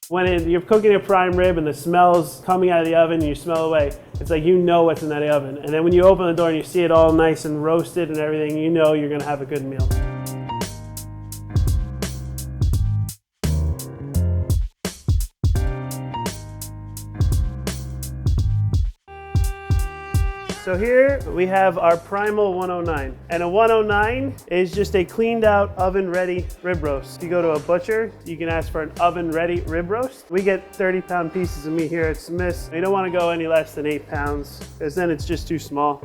You're cooking a prime rib and the smell's coming out of the oven and you smell away, it's like you know what's in that oven. And then when you open the door and you see it all nice and roasted and everything, you know you're gonna have a good meal. So here we have our Primal 109. And a 109 is just a cleaned out oven ready rib roast. If you go to a butcher, you can ask for an oven ready rib roast. We get 30-pound pieces of meat here at Smith's. You don't want to go any less than 8 pounds because then it's just too small.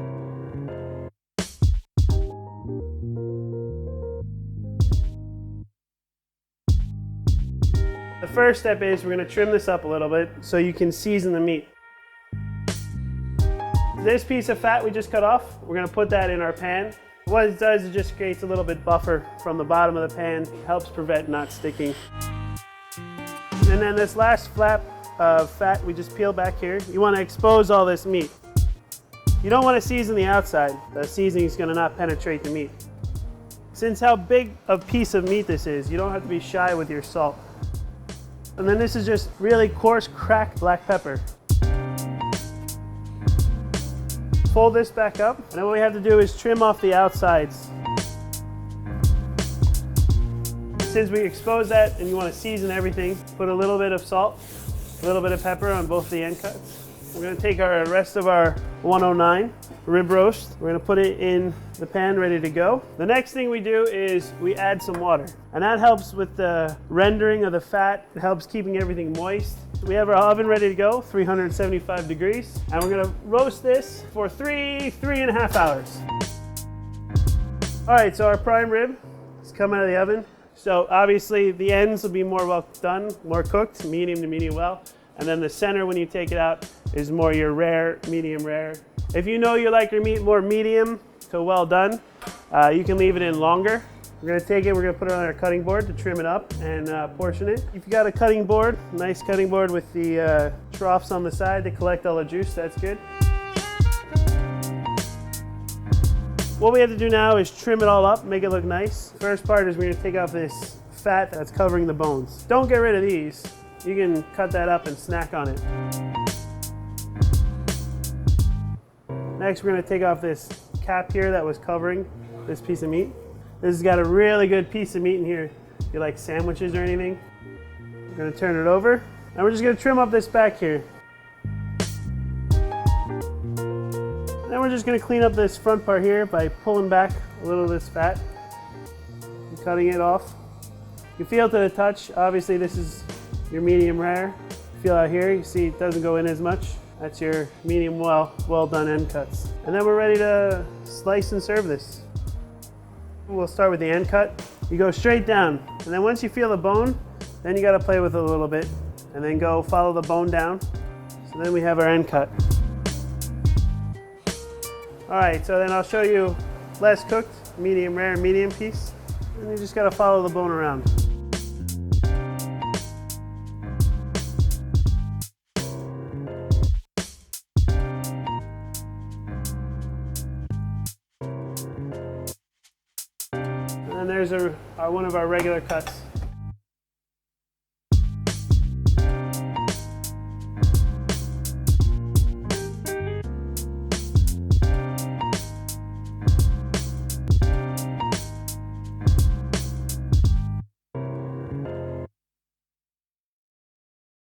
The first step is we're going to trim this up a little bit so you can season the meat. This piece of fat we just cut off, we're going to put that in our pan. What it does is just creates a little bit buffer from the bottom of the pan, helps prevent not sticking. And then this last flap of fat we just peel back here. You want to expose all this meat. You don't want to season the outside. The seasoning is going to not penetrate the meat. Since how big a piece of meat this is, you don't have to be shy with your salt. And then this is just really coarse cracked black pepper. Fold this back up, and then what we have to do is trim off the outsides. Since we expose that and you want to season everything, put a little bit of salt, a little bit of pepper on both the end cuts. We're going to take our rest of our 109 rib roast. We're going to put it in the pan ready to go. The next thing we do is we add some water, and that helps with the rendering of the fat. It helps keeping everything moist. We have our oven ready to go, 375 degrees, and we're going to roast this for 3.5 hours. All right, so our prime rib is coming out of the oven. So obviously the ends will be more well done, more cooked, medium to medium well. And then the center, when you take it out, is more your rare, medium rare. If you know you like your meat more medium to well done, you can leave it in longer. We're going to take it, we're going to put it on our cutting board to trim it up and portion it. If you got a cutting board, nice cutting board with the troughs on the side to collect all the juice, that's good. What we have to do now is trim it all up, make it look nice. First part is we're going to take off this fat that's covering the bones. Don't get rid of these. You can cut that up and snack on it. Next, we're going to take off this cap here that was covering this piece of meat. This has got a really good piece of meat in here. If you like sandwiches or anything. We're going to turn it over, and we're just going to trim up this back here. Then we're just going to clean up this front part here by pulling back a little of this fat and cutting it off. You feel to the touch. Obviously, this is your medium rare. Feel out here, you see it doesn't go in as much. That's your medium well done end cuts. And then we're ready to slice and serve this. We'll start with the end cut. You go straight down, and then once you feel the bone, then you got to play with it a little bit, and then go follow the bone down. So then we have our end cut. All right, so then I'll show you less cooked, medium rare, medium piece, and you just got to follow the bone around. And there's one of our regular cuts.